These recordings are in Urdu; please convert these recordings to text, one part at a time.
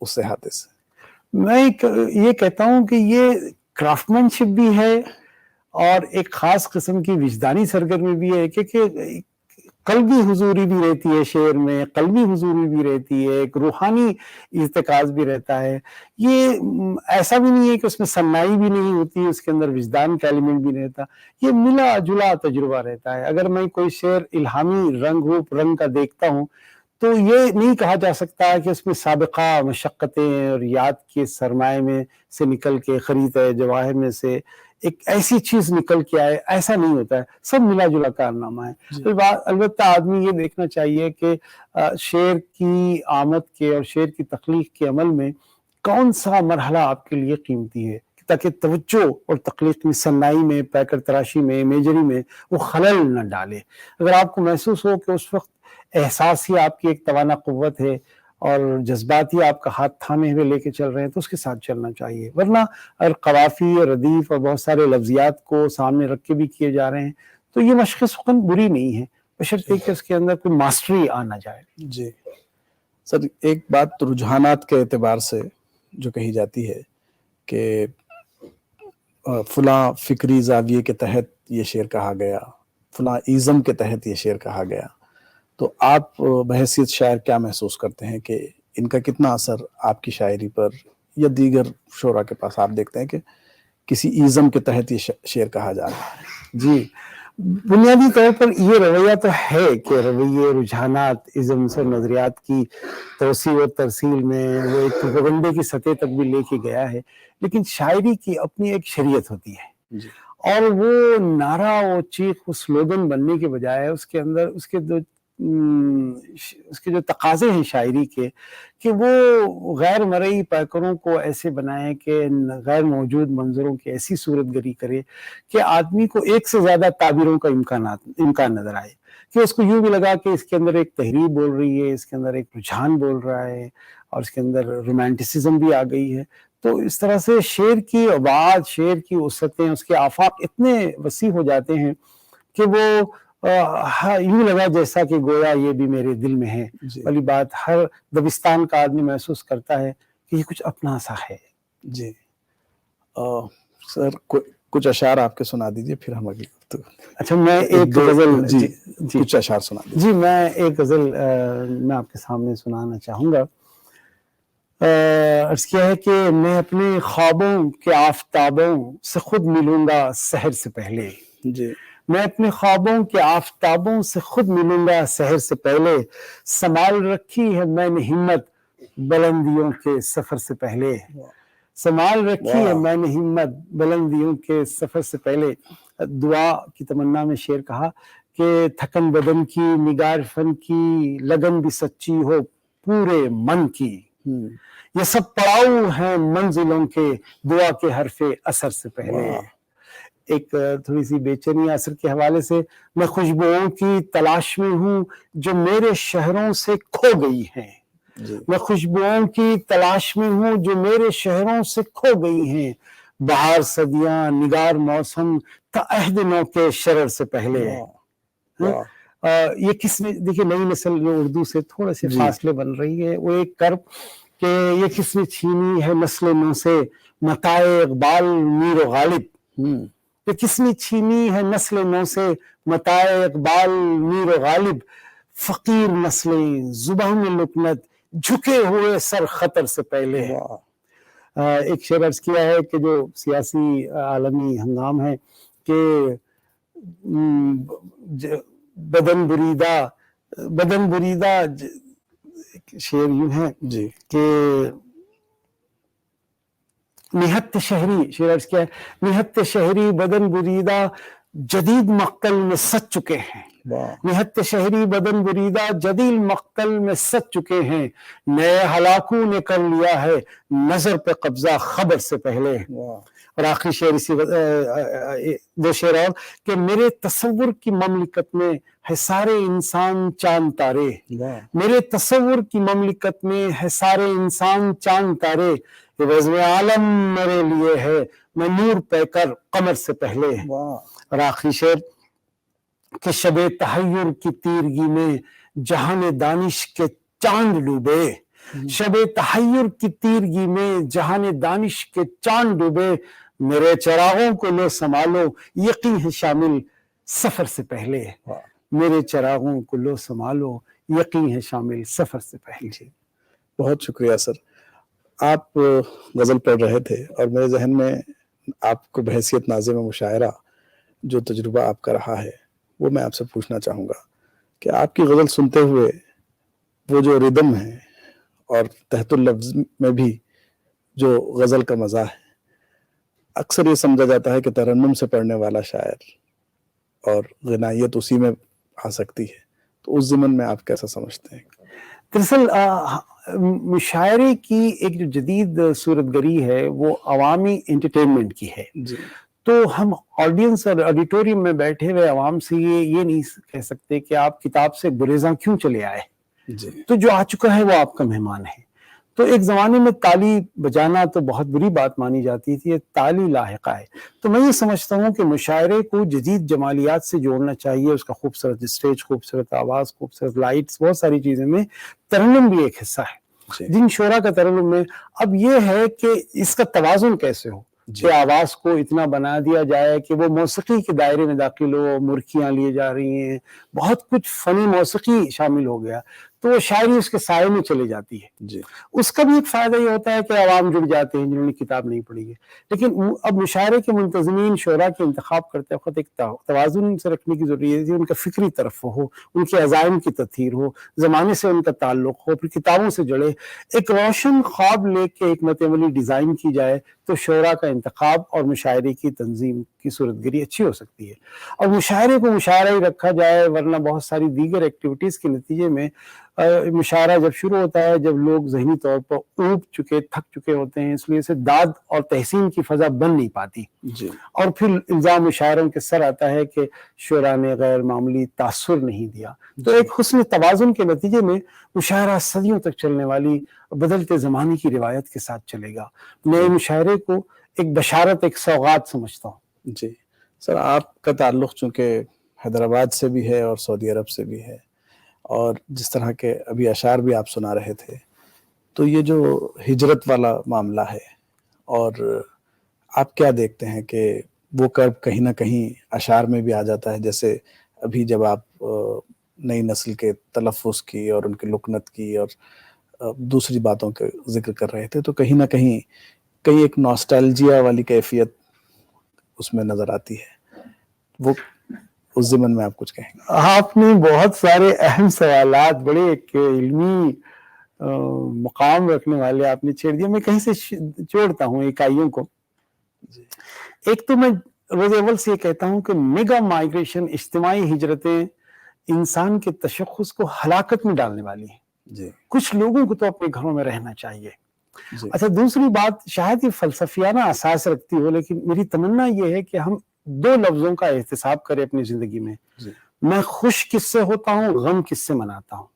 اس احاطے سے؟ میں یہ کہتا ہوں کہ یہ کرافٹ شپ بھی ہے اور ایک خاص قسم کی وجدانی سرگرمی بھی ہے، کیونکہ قلبی حضوری بھی رہتی ہے شعر میں، قلبی حضوری بھی رہتی ہے، ایک روحانی ارتکاز بھی رہتا ہے۔ یہ ایسا بھی نہیں ہے کہ اس میں صنائی بھی نہیں ہوتی، اس کے اندر وجدان کا ایلیمنٹ بھی نہیں رہتا، یہ ملا جلا تجربہ رہتا ہے۔ اگر میں کوئی شعر الہامی روپ رنگ کا دیکھتا ہوں تو یہ نہیں کہا جا سکتا کہ اس میں سابقہ مشقتیں اور یاد کے سرمائے میں سے نکل کے خرید جواہر میں سے ایک ایسی چیز نکل کے آئے، ایسا نہیں ہوتا ہے، سب ملا جلا کارنامہ ہے۔ البتہ آدمی یہ دیکھنا چاہیے کہ شعر کی آمد کے اور شعر کی تخلیق کے عمل میں کون سا مرحلہ آپ کے لیے قیمتی ہے، تاکہ توجہ اور تخلیق میں، صنائی میں، پیکر تراشی میں، امیجری میں وہ خلل نہ ڈالے۔ اگر آپ کو محسوس ہو کہ اس وقت احساس ہی آپ کی ایک توانا قوت ہے اور جذبات ہی آپ کا ہاتھ تھامے ہوئے لے کے چل رہے ہیں، تو اس کے ساتھ چلنا چاہیے۔ ورنہ اگر قوافی اور ردیف اور بہت سارے لفظیات کو سامنے رکھ کے بھی کیے جا رہے ہیں تو یہ مشق سخن بری نہیں ہے، بشرطے کہ اس کے اندر کوئی ماسٹری آ نہ جائے۔ جی سر، ایک بات رجحانات کے اعتبار سے جو کہی جاتی ہے کہ فلاں فکری زاویے کے تحت یہ شعر کہا گیا، فلاں ایزم کے تحت یہ شعر کہا گیا، تو آپ بحیثیت شاعر کیا محسوس کرتے ہیں کہ ان کا کتنا اثر آپ کی شاعری پر یا دیگر شعراء کے پاس آپ دیکھتے ہیں کہ کسی ایزم کے تحت یہ شعر کہا جا رہا ہے؟ جی، بنیادی طور پر یہ رویہ تو ہے کہ رویے، رجحانات، ازمس اور نظریات کی توسیع و ترسیل میں وہ ایک پروپیگنڈے کی سطح تک بھی لے کے گیا ہے، لیکن شاعری کی اپنی ایک شریعت ہوتی ہے جی، اور وہ نعرہ و چیخ و سلوگن بننے کے بجائے اس کے اندر اس کے جو تقاضے ہیں شاعری کے، کہ وہ غیر مرئی پیکروں کو ایسے بنائے کہ غیر موجود منظروں کی ایسی صورت گری کرے کہ آدمی کو ایک سے زیادہ تعبیروں کا امکان نظر آئے، کہ اس کو یوں بھی لگا کہ اس کے اندر ایک تحریب بول رہی ہے، اس کے اندر ایک رجحان بول رہا ہے اور اس کے اندر رومانٹسزم بھی آ گئی ہے۔ تو اس طرح سے شعر کی ابعاد، شعر کی وسعتیں، اس کے آفاق اتنے وسیع ہو جاتے ہیں کہ وہ یوں لگا جیسا کہ گویا یہ بھی میرے دل میں ہے والی بات ہر دبستان کا آدمی محسوس کرتا ہے کہ یہ کچھ اپنا سا ہے۔ جی سر، کچھ اشعار آپ کے سنا دیجئے، پھر ہم اگلی گفتگو۔ اچھا، میں ایک غزل جی کچھ اشعار سنا دیجئے۔ جی، میں ایک غزل میں آپ کے سامنے سنانا چاہوں گا۔ عرض کیا ہے کہ میں اپنے خوابوں کے آفتابوں سے خود ملوں گا سحر سے پہلے، جی، میں اپنے خوابوں کے آفتابوں سے خود ملوں گا سحر سے پہلے، سنبھال رکھی ہے میں نے ہمت بلندیوں کے سفر سے پہلے، سنبھال رکھی ہے میں نے ہمت بلندیوں کے سفر سے پہلے۔ دعا کی تمنا میں شعر کہا کہ تھکن بدن کی، نگار فن کی، لگن بھی سچی ہو پورے من کی، یہ سب پڑاؤ ہیں منزلوں کے دعا کے حرف اثر سے پہلے۔ ایک تھوڑی سی بے چینی اثر کے حوالے سے، میں خوشبوؤں کی تلاش میں ہوں جو میرے شہروں سے کھو گئی ہیں، میں خوشبوؤں کی تلاش میں ہوں جو میرے شہروں سے کھو گئی ہیں، بہار صدیاں نگار موسم تا عہد نو کے شرر سے پہلے۔ یہ کس میں دیکھیے نئی نسل جو اردو سے تھوڑے سے فاصلے بن رہی ہے، وہ ایک کرب کہ یہ کس نے چھینی ہے نسل نو سے متاع اقبال میر و غالب، یہ کس نے چھینی ہے نسل نو سے متاع اقبال میر و غالب، فقیر نسلیں زباں میں لکنت جھکے ہوئے سر خطر سے پہلے۔ ایک شعر عرض کیا ہے کہ جو سیاسی عالمی ہنگام ہے کہ بدن بریدہ شعر یوں ہے کہ نہت شہری، شعر عرض کیا ہے، نہت شہری بدن بریدہ جدید مقتل میں سچ چکے ہیں، نہت شہری بدن بریدہ جدید مقتل میں سچ چکے ہیں، نئے ہلاکوں نے کر لیا ہے نظر پہ قبضہ خبر سے پہلے۔ اور آخری شعر اسی دو شعر اور کہ میرے تصور کی مملکت میں ہے سارے انسان چاند تارے، میرے تصور کی مملکت میں ہے سارے انسان چاند تارے، یہ وزن عالم میرے لیے ہے میں نور پہ کر قمر سے پہلے۔ اور آخری شعر کہ شب تحیر کی تیرگی میں جہان دانش کے چاند ڈوبے، شب تحیر کی تیرگی میں جہان دانش کے چاند ڈوبے، میرے چراغوں کو لو سنبھالو یقین ہے شامل سفر سے پہلے، میرے چراغوں کو لو سنبھالو یقین ہے شامل سفر سے پہلے۔ بہت شکریہ سر۔ آپ غزل پڑھ رہے تھے اور میرے ذہن میں آپ کو بحیثیت ناظم مشاعرہ جو تجربہ آپ کا رہا ہے وہ میں آپ سے پوچھنا چاہوں گا کہ آپ کی غزل سنتے ہوئے وہ جو ردم ہے اور تحت اللفظ میں بھی جو غزل کا مزہ ہے، اکثر یہ سمجھا جاتا ہے کہ ترنم سے پڑھنے والا شاعر اور غنائیت اسی میں آ سکتی ہے، تو اس ضمن میں آپ کیسا سمجھتے ہیں؟ دراصل مشاعرے کی ایک جو جدید صورت گری ہے وہ عوامی انٹرٹینمنٹ کی ہے، تو ہم آڈینس اور آڈیٹوریم میں بیٹھے ہوئے عوام سے یہ نہیں کہہ سکتے کہ آپ کتاب سے گریزاں کیوں چلے آئے، تو جو آ چکا ہے وہ آپ کا مہمان ہے۔ تو ایک زمانے میں تالی بجانا تو بہت بری بات مانی جاتی تھی، تالی لاحقہ ہے۔ تو میں یہ سمجھتا ہوں کہ مشاعرے کو جدید جمالیات سے جوڑنا چاہیے، اس کا خوبصورت اسٹیج، خوبصورت آواز، خوبصورت لائٹس، بہت ساری چیزیں میں ترنم بھی ایک حصہ ہے۔ جن شعراء کا ترنم میں اب یہ ہے کہ اس کا توازن کیسے ہو، کہ آواز کو اتنا بنا دیا جائے کہ وہ موسیقی کے دائرے میں داخل ہو، مرکیاں لیے جا رہی ہیں، بہت کچھ فنی موسیقی شامل ہو گیا، تو وہ شاعری اس کے سائے میں چلے جاتی ہے۔ اس کا بھی ایک فائدہ یہ ہوتا ہے کہ عوام جڑ جاتے ہیں جنہوں نے کتاب نہیں پڑھی ہے۔ لیکن اب مشاعرے کے منتظمین شعراء کے انتخاب کرتے وقت ایک توازن سے رکھنے کی ضروریت ہے، ان کا فکری طرف ہو، ان کے عزائم کی تطہیر ہو، زمانے سے ان کا تعلق ہو، پھر کتابوں سے جڑے، ایک روشن خواب لے کے حکمت عملی ڈیزائن کی جائے تو شعراء کا انتخاب اور مشاعرے کی تنظیم کی صورت گری اچھی ہو سکتی ہے۔ اور مشاعرے کو مشاعرہ ہی رکھا جائے، ورنہ بہت ساری دیگر ایکٹیویٹیز کے نتیجے میں مشاعرہ جب شروع ہوتا ہے جب لوگ ذہنی طور پر اوب چکے، تھک چکے ہوتے ہیں، اس لیے سے داد اور تحسین کی فضا بن نہیں پاتی، اور پھر الزام مشاعروں کے سر آتا ہے کہ شعراء نے غیر معمولی تاثر نہیں دیا۔ تو ایک حسن توازن کے نتیجے میں مشاعرہ صدیوں تک چلنے والی بدلتے زمانے کی روایت کے ساتھ چلے گا۔ میں مشاعرے کو ایک بشارت، ایک سوغات سمجھتا ہوں۔ جی سر، آپ کا تعلق چونکہ حیدرآباد سے بھی ہے اور سعودی عرب سے بھی ہے، اور جس طرح کے ابھی اشعار بھی آپ سنا رہے تھے، تو یہ جو ہجرت والا معاملہ ہے، اور آپ کیا دیکھتے ہیں کہ وہ کرب کہیں نہ کہیں اشعار میں بھی آ جاتا ہے؟ جیسے ابھی جب آپ نئی نسل کے تلفظ کی اور ان کی لکنت کی اور دوسری باتوں کا ذکر کر رہے تھے، تو کہیں نہ کہیں ایک نوسٹالجیا والی کیفیت اس میں نظر آتی ہے، وہ اس ضمن میں آپ کچھ کہیں گے؟ آپ نے بہت سارے اہم سوالات، بڑے ایک علمی مقام رکھنے والے آپ نے چھیڑ دیا۔ میں کہیں سے چھوڑتا ہوں اکائیوں کو۔ ایک تو میں روز اول سے یہ کہتا ہوں کہ میگا مائیگریشن، اجتماعی ہجرتیں انسان کے تشخص کو ہلاکت میں ڈالنے والی ہیں۔ کچھ لوگوں کو تو اپنے گھروں میں رہنا چاہیے۔ اچھا، دوسری بات شاید یہ فلسفیانہ اساس رکھتی ہو، لیکن میری تمنا یہ ہے کہ ہم دو لفظوں کا احتساب کریں اپنی زندگی میں۔ میں خوش کس سے ہوتا ہوں، غم کس سے مناتا ہوں؟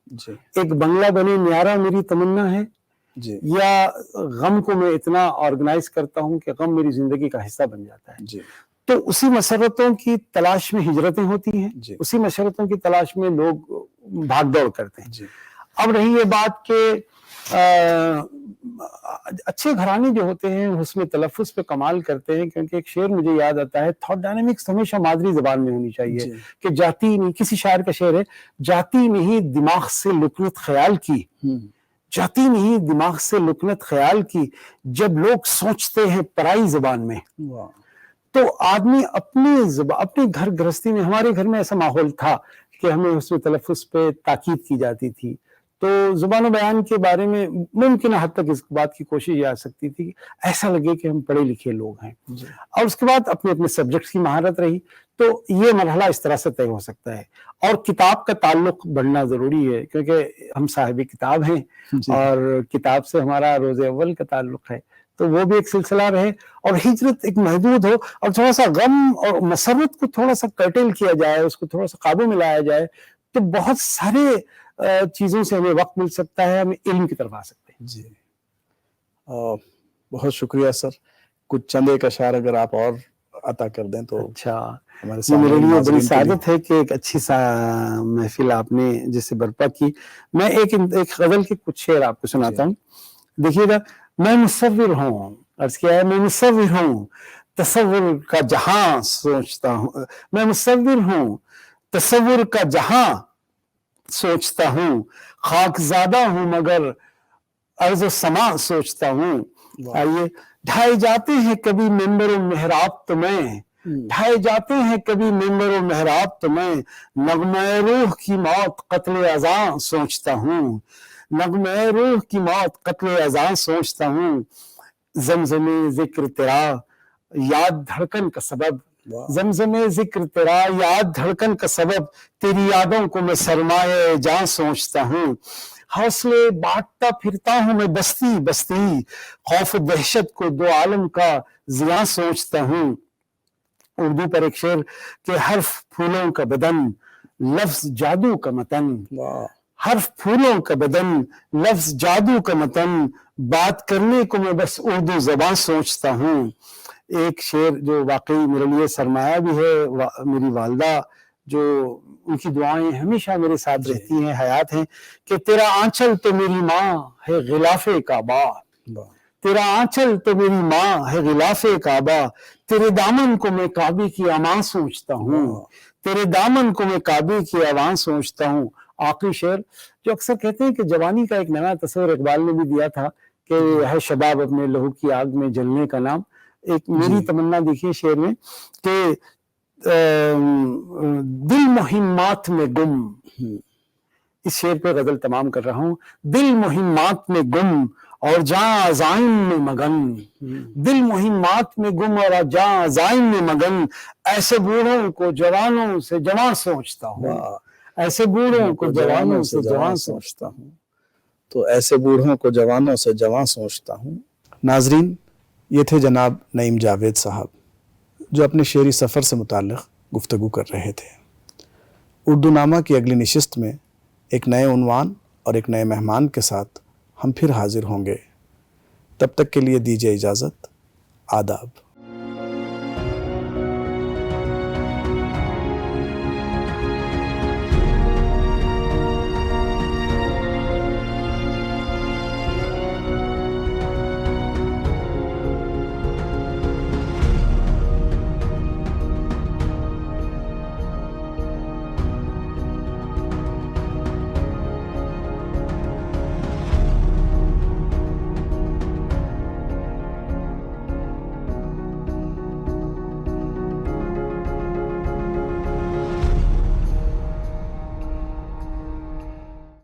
ایک بنگلہ بنے نیارہ میری تمنا ہے، یا غم کو میں اتنا آرگنائز کرتا ہوں کہ غم میری زندگی کا حصہ بن جاتا ہے؟ تو اسی مسرتوں کی تلاش میں ہجرتیں ہوتی ہیں، اسی مسرتوں کی تلاش میں لوگ بھاگ دوڑ کرتے ہیں۔ اب رہی یہ بات کہ اچھے گھرانے جو ہوتے ہیں حسن تلفظ پہ کمال کرتے ہیں، کیونکہ ایک شعر مجھے یاد آتا ہے، تھاٹ ڈائنامکس ہمیشہ مادری زبان میں ہونی چاہیے، کہ جاتی نہیں، کسی شاعر کا شعر ہے، جاتی نہیں دماغ سے لکنت خیال کی، جاتی نہیں دماغ سے لکنت خیال کی، جب لوگ سوچتے ہیں پرائی زبان میں۔ تو آدمی اپنے گھر گرہستی میں، ہمارے گھر میں ایسا ماحول تھا کہ ہمیں حسن تلفظ پہ تاکید کی جاتی تھی، تو زبان و بیان کے بارے میں ممکنہ حد تک اس بات کی کوشش یہ آ سکتی تھی کہ ایسا لگے کہ ہم پڑھے لکھے لوگ ہیں، اور اس کے بعد اپنے اپنے سبجیکٹس کی مہارت رہی، تو یہ مرحلہ اس طرح سے طے ہو سکتا ہے۔ اور کتاب کا تعلق بڑھنا ضروری ہے، کیونکہ ہم صاحب کتاب ہیں، اور کتاب سے ہمارا روز اول کا تعلق ہے، تو وہ بھی ایک سلسلہ رہے، اور ہجرت ایک محدود ہو، اور تھوڑا سا غم اور مسرت کو تھوڑا سا کرٹل کیا جائے، اس کو تھوڑا سا قابو میں لایا جائے، تو بہت سارے چیزوں سے ہمیں وقت مل سکتا ہے، ہمیں علم کی طرف آ سکتے ہیں۔ جی بہت شکریہ سر۔ کچھ چند ایک اشعار اگر آپ اور عطا کر دیں تو اچھا، ہمارے یہ میرے لیے بڑی ناظرین کے لیے۔ سعادت ہے کہ ایک اچھی محفل آپ نے جسے برپا کی۔ میں ایک غزل کے کچھ شعر آپ کو سناتا ہوں، دیکھیے گا۔ میں مصور ہوں، عرض کیا ہے، میں مصور ہوں، تصور کا جہاں سوچتا ہوں، میں مصور ہوں، تصور کا جہاں سوچتا ہوں، خاک زادہ ہوں مگر ارض و سما سوچتا ہوں۔ آئیے، ڈھائے جاتے ہیں کبھی ممبر و محراب تو میں، ڈھائے جاتے ہیں کبھی ممبر و محراب تو میں، نغمہ روح کی موت قتل اذاں سوچتا ہوں، نغمہ روح کی موت قتل اذاں سوچتا ہوں، زمزم ذکر تیرا یاد دھڑکن کا سبب، زمزم ذکر تیرا یاد دھڑکن کا سبب، تیری یادوں کو میں سرمایہ جاں سوچتا ہوں، حوصلے بانٹتا پھرتا ہوں میں بستی بستی، خوف و دہشت کو دو عالم کا زیاں سوچتا ہوں۔ اردو پر ایک شعر کہ حرف پھولوں کا بدن لفظ جادو کا متن، حرف پھولوں کا بدن لفظ جادو کا متن، بات کرنے کو میں بس اردو زبان سوچتا ہوں۔ ایک شعر جو واقعی میرے لیے سرمایہ بھی ہے، میری والدہ جو ان کی دعائیں ہمیشہ میرے ساتھ رہتی ہیں، حیات ہیں، کہ تیرا آنچل تو میری ماں ہے غلاف کعبہ، تیرا آنچل تو میری ماں ہے غلاف کعبہ، تیرے دامن کو میں کعبے کی امان سوچتا ہوں، تیرے دامن کو میں کعبے کی امان سوچتا ہوں۔ آخری شعر جو اکثر کہتے ہیں کہ جوانی کا ایک نیا تصور اقبال نے بھی دیا تھا کہ ہے شباب اپنے لہو کی آگ میں جلنے کا نام، ایک میری تمنا دیکھیے شعر میں کہ دل مہمات میں گم، اس شعر پہ غزل تمام کر رہا ہوں، دل مہمات میں گم اور جاں عزائم میں مگن، دل مہمات میں گم اور جاں عزائم میں مگن، ایسے بوڑھوں کو جوانوں سے جوان سوچتا ہوں، ایسے بوڑھوں کو جوانوں سے جوان سوچتا ہوں۔ تو ایسے بوڑھوں کو جوانوں سے جوان سوچتا ہوں۔ ناظرین، یہ تھے جناب نعیم جاوید صاحب جو اپنے شعری سفر سے متعلق گفتگو کر رہے تھے۔ اردو نامہ کی اگلی نشست میں ایک نئے عنوان اور ایک نئے مہمان کے ساتھ ہم پھر حاضر ہوں گے۔ تب تک کے لیے دیجیے اجازت۔ آداب۔